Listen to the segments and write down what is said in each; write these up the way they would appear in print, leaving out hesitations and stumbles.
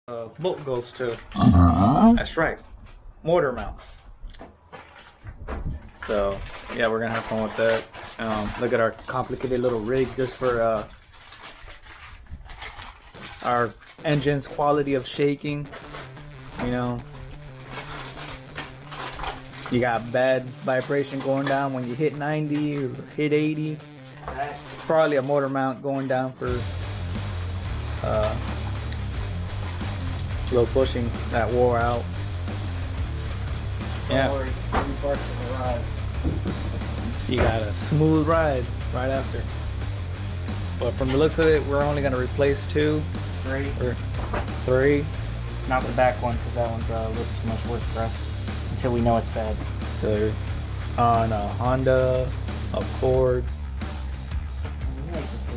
bolt goes to. Uh-huh. That's right, motor mounts. So yeah, we're gonna have fun with that. Look at our complicated little rig just for our engine's quality of shaking. You know, you got bad vibration going down when you hit 90 or hit 80. That's probably a motor mount going down for low pushing that wore out. Yeah, you got a smooth ride right after. But from the looks of it, we're only gonna replace Three. three. Not the back one, because that one's a little too much work for us until we know it's bad. So on a Honda Accord,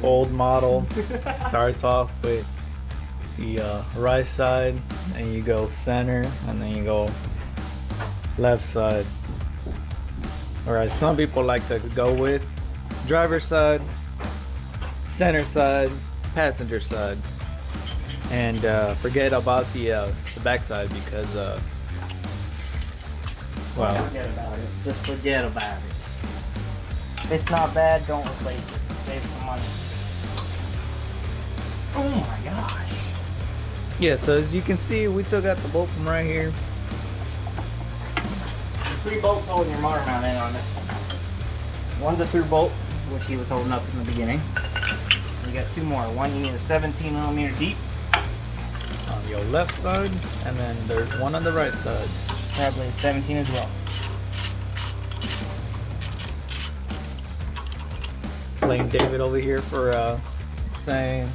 old model, starts off with the right side, and you go center, and then you go left side. Alright, some people like to go with driver's side, center side, passenger side, and forget about the back side because well, Forget about it. Just forget about it. If it's not bad, don't replace it. Save some money. Oh my gosh. yeah. So as you can see, we took out the bolt from right here. There's 3 bolts holding your motor mount in on this one. One's a through bolt, which he was holding up in the beginning. You got 2 more. One you need a 17mm deep. On your left side, and then there's one on the right side. Probably a 17 as well. Blame David over here for saying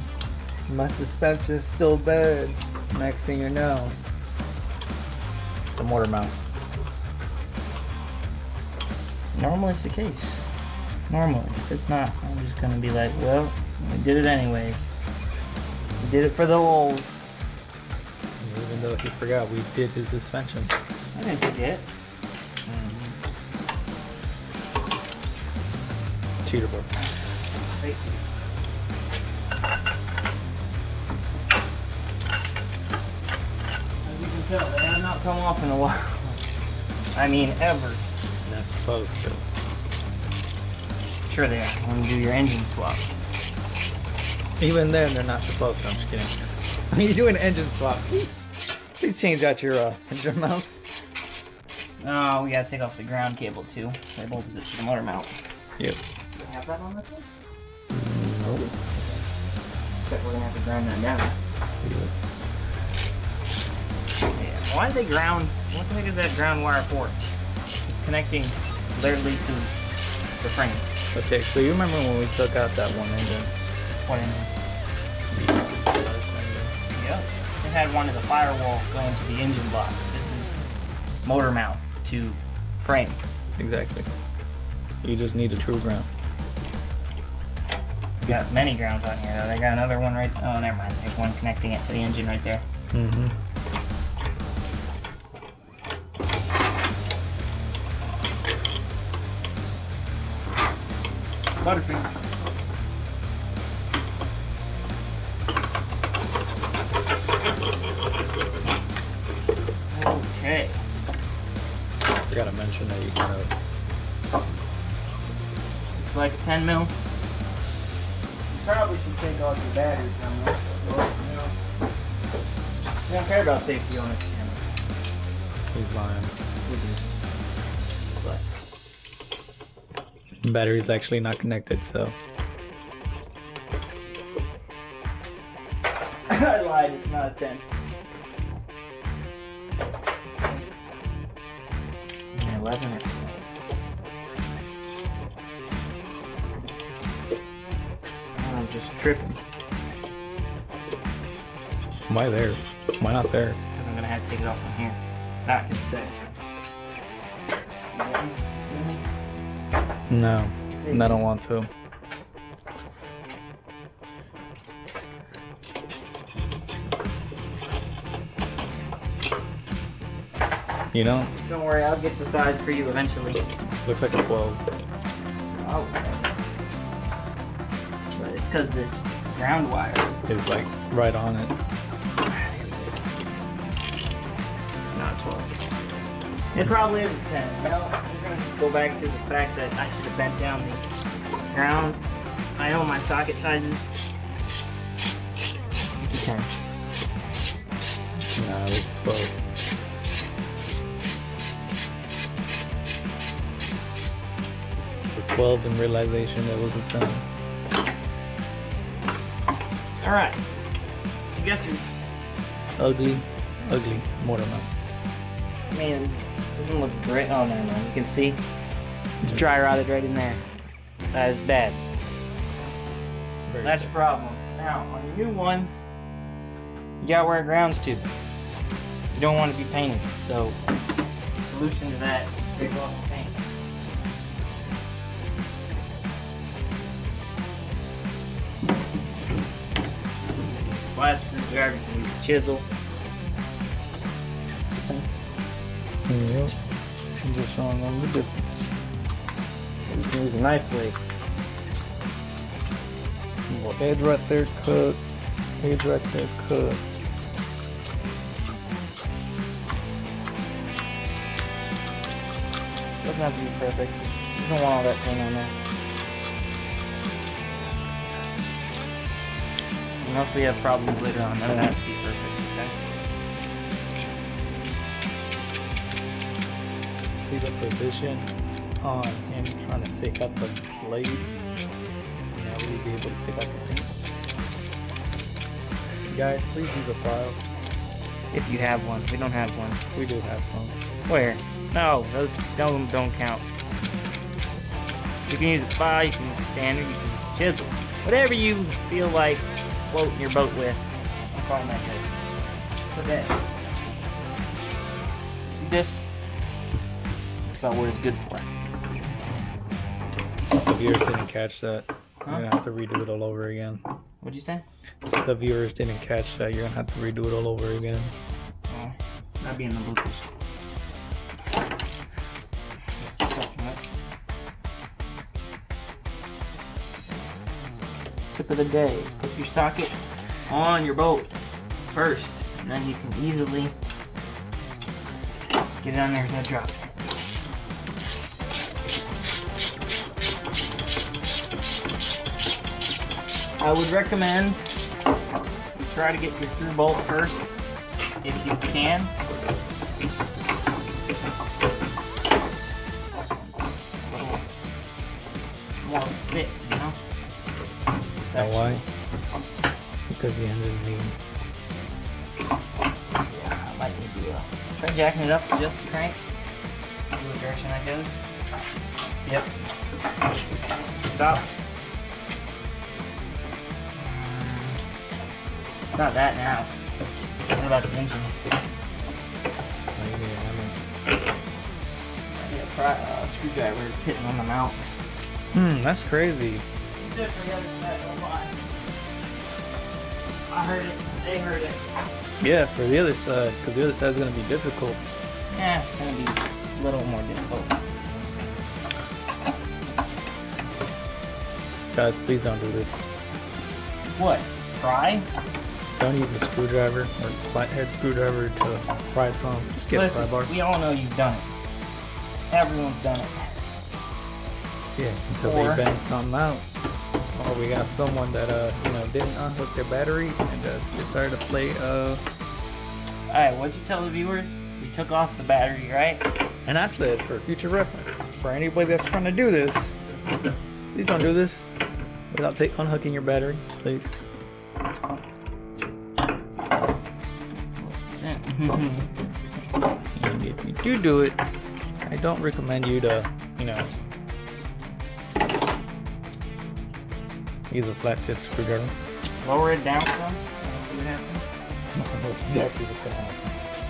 my suspension's still bad. Next thing you know, the motor mount. Normally it's the case. Normally. If it's not, I'm just gonna be like, well, we did it anyways. We did it for the lulz. Even though he forgot, we did his suspension. I didn't forget. Cheater boy. As you can tell, they have not come off in a while. I mean, ever. That's supposed to. Sure they are. When you do your engine swap. Even then, they're not supposed to. I'm just kidding. When you do an engine swap, please change out your engine mounts. Oh, we gotta take off the ground cable too. They bolted it to the motor mount. Yep. Do we have that on this one? Nope. Except we're gonna have to ground that down. Yeah. Why did they ground? What the heck is that ground wire for? It's connecting literally to the frame. Okay, so you remember when we took out that one engine? What engine? Yep. It had one of the firewall going to the engine block. This is motor mount to frame. Exactly. You just need a true ground. We got many grounds on here though. They got another one right. Oh, never mind. There's one connecting it to the engine right there. Mm-hmm. Butterfinger. Okay. Forgot to mention that you kind of. It's like a 10 mil. You probably should take all your batteries from there. We don't care about safety on this camera. He's lying. We do. But Battery's actually not connected, so. I lied, it's not a 10. It's an 11 or 12. I'm just tripping. Why there? Why not there? Because I'm gonna have to take it off from here. Not instead. No, and I don't want to. You know, Don't worry, I'll get the size for you eventually. looks like a 12. Oh. But it's because this ground wire. It's like right on it. It probably is a 10. Well, we're going to go back to the fact that I should have bent down the ground. I know my socket sizes. It's a 10. Nah, it's 12. The 12 in realization it was a 10. Alright. So you guess your Ugly mortar mount. man doesn't look great. Oh no, you can see it's dry rotted right in there. That is bad. Very That's a problem. Now on your new one, you gotta wear grounds too. You don't want to be painted. So solution to that is take off the paint. Flat screwdriver, you can use a chisel. Yep. I'm just showing them the difference. You can use a knife blade. Well, edge right there cut. Edge right there cut. Doesn't have to be perfect. You don't want all that paint on there. Unless we have problems later on, then it has to be perfect. Okay? See the position on him trying to take out the blade. Now we'll be able to take out the paint. Guys, please use a file. If you have one. We don't have one. We do have some. Where? No, those don't count. You can use a file, you can use a sander, you can use a chisel. Whatever you feel like floating your boat with. I'm calling that good. For that. See this? That's about what it's good for. The viewers didn't catch that. Huh? You're gonna have to redo it all over again. What'd you say? So the viewers didn't catch that. You're gonna have to redo it all over again. Oh, that'd be in the bloopers. Tip of the day, put your socket on your boat first, and then you can easily get it on there and drop it. I would recommend you try to get your through bolt first, if you can. This one's a little more fit, you know? Know why? Because the end of the meeting. Yeah, I might need to try jacking it up just a crank. See what direction that goes. Yep. Stop. Not that now. What about the engine? Now you need a hammer. I need a screwdriver. It's hitting on the mount. That's crazy. I heard it. They heard it. Yeah, for the other side, because the other side's gonna be difficult. Yeah, it's gonna be a little more difficult. Guys, please don't do this. What? Try? Don't use a screwdriver or flathead screwdriver to pry some. Just get Listen, a pry bar. we all know you've done it. Everyone's done it. Yeah, until Or- they bang something out. Or we got someone that didn't unhook their battery and decided to play Alright, what'd you tell the viewers? We took off the battery, right? And I said, for future reference, for anybody that's trying to do this, please don't do this without unhooking your battery, please. And if you do it, I don't recommend you to, use a flathead screwdriver. Lower it down some. Let's see what happens. I don't know exactly what's gonna happen.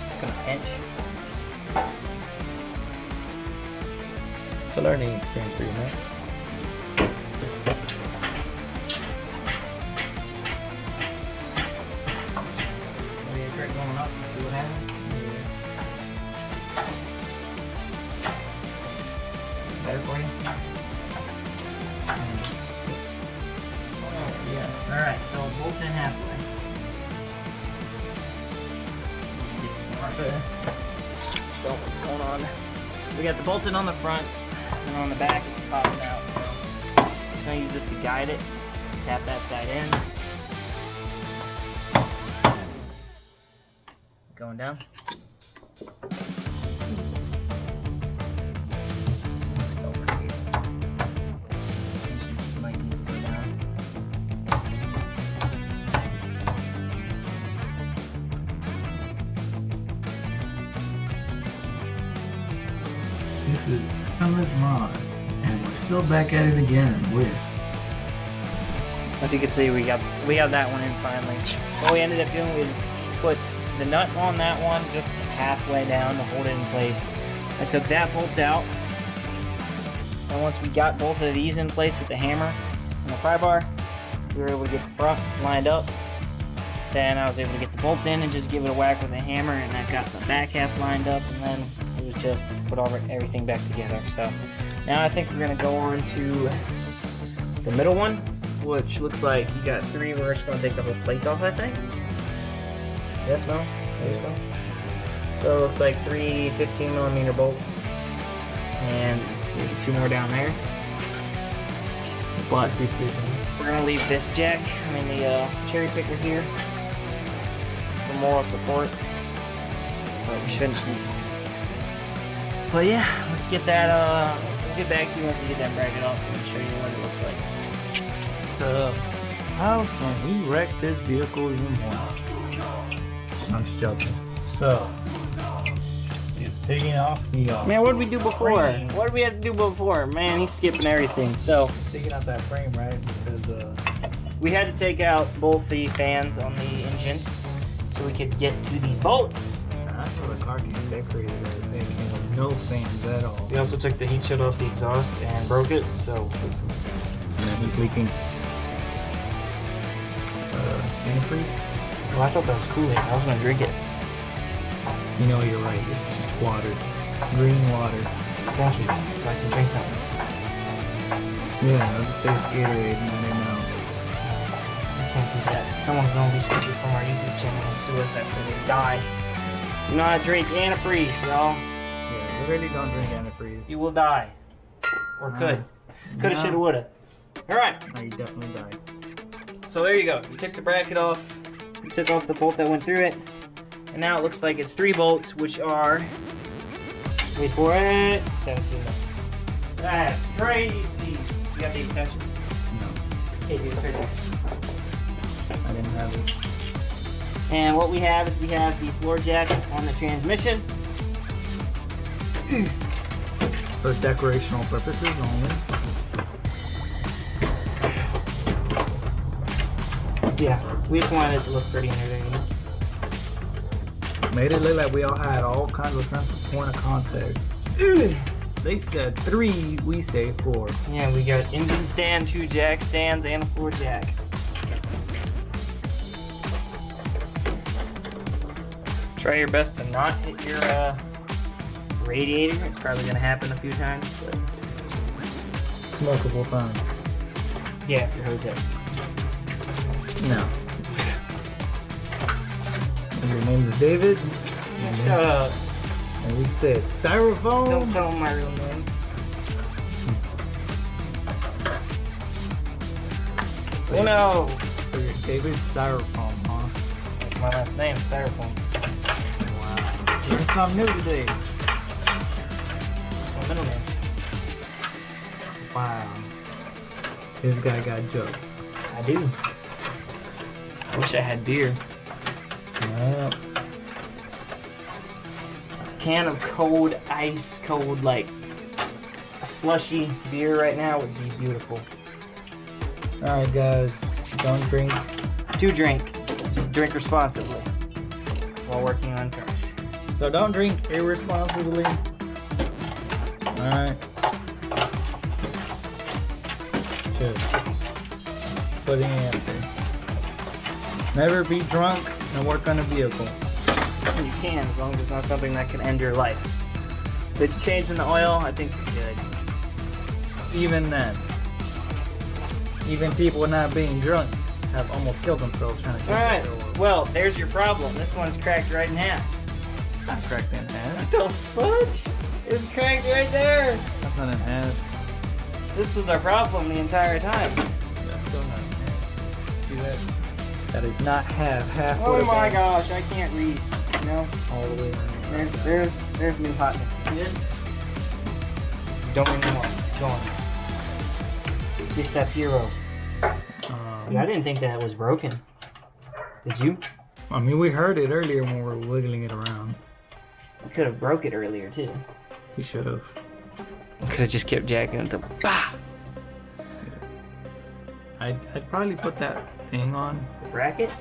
It's gonna pinch. It's a learning experience for you, man. Maybe try going up and see what happens. Better for you? Yeah. Alright, so bolt in halfway. show them what's going on. We got the bolted on the front, and on the back it's popping out. So I'm gonna use this to guide it. Tap that side in. Going down. Over here. Might need to go down. This is Endless Mods, and we're still back at it again with. As you can see, we got that one in finally. What we ended up doing, we put the nut on that one just halfway down to hold it in place. I took that bolt out, and once we got both of these in place with the hammer and the pry bar, we were able to get the front lined up. Then I was able to get the bolt in and just give it a whack with a hammer, and that got the back half lined up, and then it was just put everything back together. So now I think we're gonna go on to the middle one, which looks like you got 3. We're just gonna take the whole plate off, I think. Yes, no? Maybe so. So it looks like 3 15mm bolts, and maybe 2 more down there. But we're gonna leave this jack, the cherry picker here, for moral support. But we shouldn't need. But yeah, let's get that. We'll get back to you once we get that bracket off and show you what it looks like. How can we wreck this vehicle even more? I'm just joking. So, it's taking off the. Man, what did we do before? frame. What did we have to do before? Man, he's skipping everything. So Taking out that frame, right? Because we had to take out both the fans on the engine so we could get to these bolts. that's what the car came decorated as. It came with no fans at all. We also took the heat shield off the exhaust and broke it. So And he's leaking. Antifreeze? oh, I thought that was Kool-Aid. I was gonna drink it. You know, you're right. It's just water. Green water. Got you. So I can drink something. Yeah, I'll just say it's Gatorade and they know. I can't do that. Someone's gonna be stupid from our YouTube channel and sue us after they die. Do not drink antifreeze, y'all. Yeah, we really don't drink antifreeze. You will die. Or could. Coulda, No. shoulda, woulda. Alright, No, you definitely died. so there you go. We took the bracket off. We took off the bolt that went through it. And now it looks like it's 3 bolts, which are, wait for it, 17. That's crazy. You got the extension? No, Okay, dude, it's right there. I didn't have it. And what we have is we have the floor jack on the transmission. For decorational purposes only. Yeah, we just wanted it to look pretty and everything. Made it look like we all had all kinds of sense of point of contact. They said 3, we say 4. Yeah, we got engine stand, 2 jack stands, and a floor jack. Try your best to not hit your radiator. It's probably gonna happen a few times, but Multiple times. yeah, if your hose head. No. And your name is David. Shut up. And we said Don't styrofoam. tell them my real name. So Oh no! So you're David Styrofoam, huh? That's my last name, Styrofoam. Wow. Learned something new today. My middle name. Wow. This guy got jokes. I do. I wish I had beer. Yep. Can of cold, ice cold, like a slushy beer right now would be beautiful. Alright guys, don't drink. To drink, just drink responsibly while working on cars. So don't drink irresponsibly. Alright. Just putting it out there. Never be drunk and work on a vehicle. You can, as long as it's not something that can end your life. If it's changing the oil, I think you're good. Even then. Even people not being drunk have almost killed themselves trying to change Alright, their oil. well, there's your problem. This one's cracked right in half. Not cracked in half. The fudge? It's cracked right there. That's not in half. This was our problem the entire time. That's still not in half. See that? That is not half. Half. Oh would've my been gosh, I can't read. You know? all the way around. There's new hotness. See it? Don't anymore. It's gone. This that hero. Yeah, I didn't think that was broken. Did you? I mean, we heard it earlier when we were wiggling it around. We could have broke it earlier too. We should have. We could have just kept jacking it. Bah! I'd probably put that thing on. The bracket?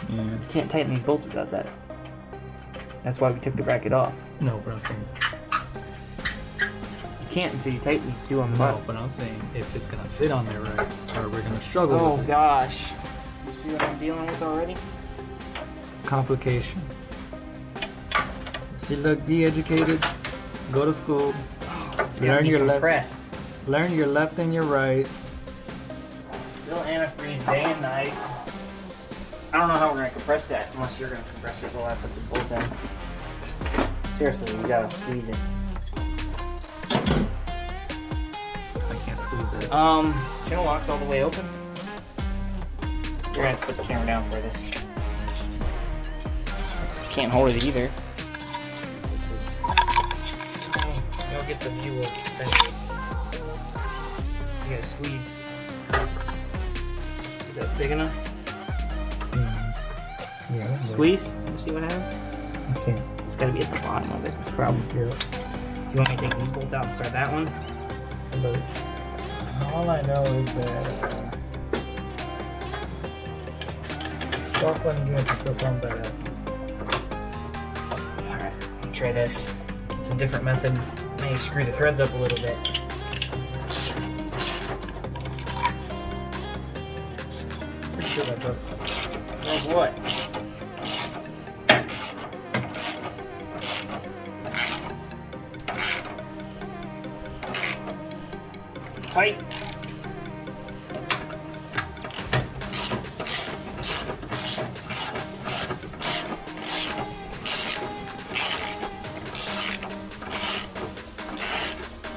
Yeah. You can't tighten these bolts without that. That's why we took the bracket off. No, but I'm saying. You can't until you tighten these two on the No, butt. but I'm saying if it's gonna fit on there right, or we're gonna struggle Oh with it. gosh. You see what I'm dealing with already? Complication. See, look, be educated. Go to school. It's Learn your left. compressed. Learn your left and your right. Still antifreeze day and night. I don't know how we're gonna compress that unless you're gonna compress it while I put the bolt in. Seriously, you gotta squeeze it. I can't squeeze it. Channel lock's all the way open. You're gonna have to put the camera down for this. Can't hold it either. You'll get the view of the center. You gotta squeeze. Is that big enough? Yeah. Squeeze. You see what happens? I can't. It's gotta be at the bottom of it. That's the problem. Yeah. You want me to take these bolts out and start that one? But all I know is that stop one game until something bad happens. Alright, try this. It's a different method. May screw the threads up a little bit. Pretty sure that's up. Like what? Tight.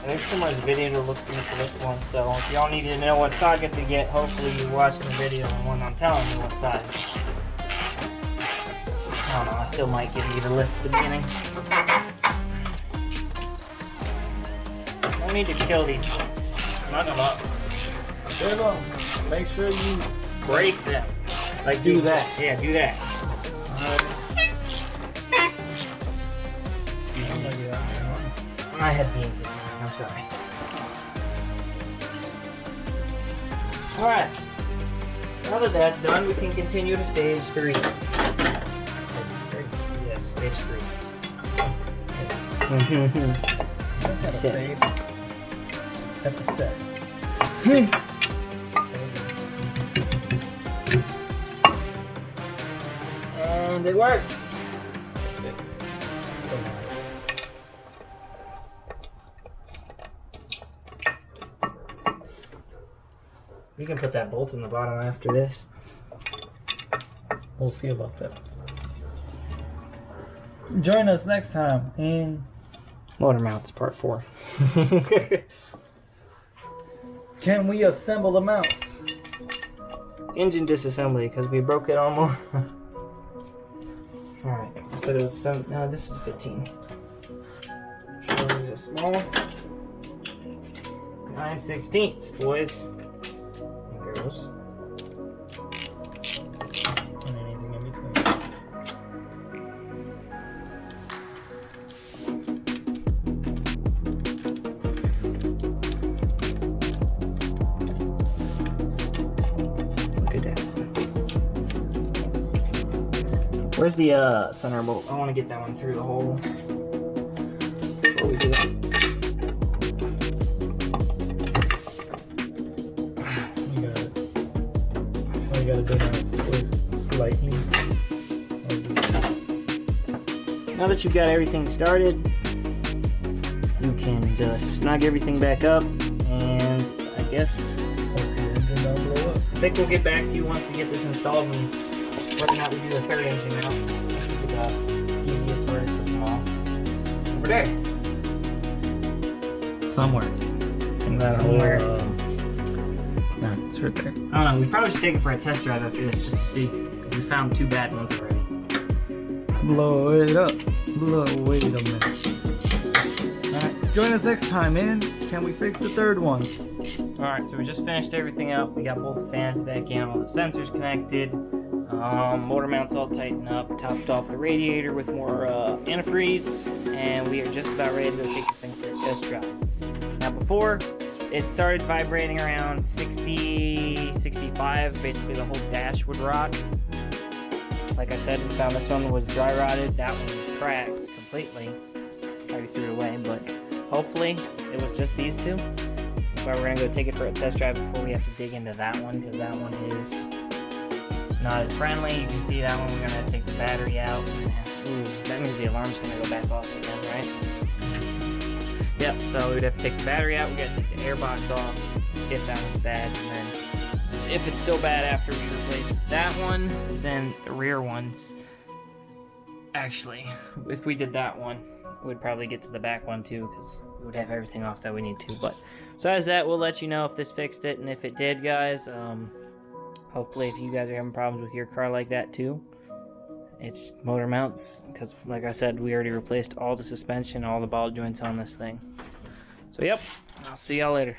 There's too much video to look through for this one, so if y'all need to know what socket to get, hopefully you're watching the video and when I'm telling you what size. I don't know, I still might give you the list at the beginning. I need to kill these ones. Knock them up. Kill them. Make sure you Break them. Like do that. Yeah, do that. I had beans this morning, I'm sorry. Alright. Now that that's done, we can continue to stage 3. Yes, stage 3. Sit. That's a step. And it works. You can put that bolt in the bottom after this. We'll see about that. Join us next time in Motor mounts part 4. Can We Assemble the Mounts? Engine disassembly because we broke it almost. Alright, so it was 7. No, this is 15. Show you the small. 9/16, boys and girls. And anything in between. Look at that. Where's the center bolt? I want to get that one through the hole before we do it. You got it. All you gotta do now is twist slightly. Now that you've got everything started, you can just snug everything back up, and I guess Hope your engine don't blow up. I think we'll get back to you once we get this installed and whether or not we do the third engine out. This would be the easiest for us to put them all Over there. Somewhere. In that Somewhere. whole, yeah, it's right there. I don't know, we probably should take it for a test drive after this just to see. Because we found 2 bad ones already. Blow it up. Wait a minute. Alright, join us next time, man. Can we fix the third one? Alright, so we just finished everything up. We got both the fans back in, all the sensors connected. Motor mounts all tightened up. Topped off the radiator with more antifreeze. And we are just about ready to go take this thing for a test drive. Now before, it started vibrating around 60, 65. Basically the whole dash would rock. Like I said, we found this one was dry rotted. That one was cracked completely. Already threw it away, but hopefully it was just these two. So we're gonna go take it for a test drive before we have to dig into that one, because that one is not as friendly. You can see that one, we're gonna take the battery out. Ooh, that means the alarm's gonna go back off again, right? Yep, so we'd have to take the battery out, we gotta take the airbox off, if that one's bad, and then if it's still bad after we replace that one, then the rear ones, actually, if we did that one, we'd probably get to the back one too, because we would have everything off that we need to. But besides that, we'll let you know if this fixed it, and if it did, guys, hopefully if you guys are having problems with your car like that too, it's motor mounts, because like I said, we already replaced all the suspension, all the ball joints on this thing. So yep, I'll see y'all later.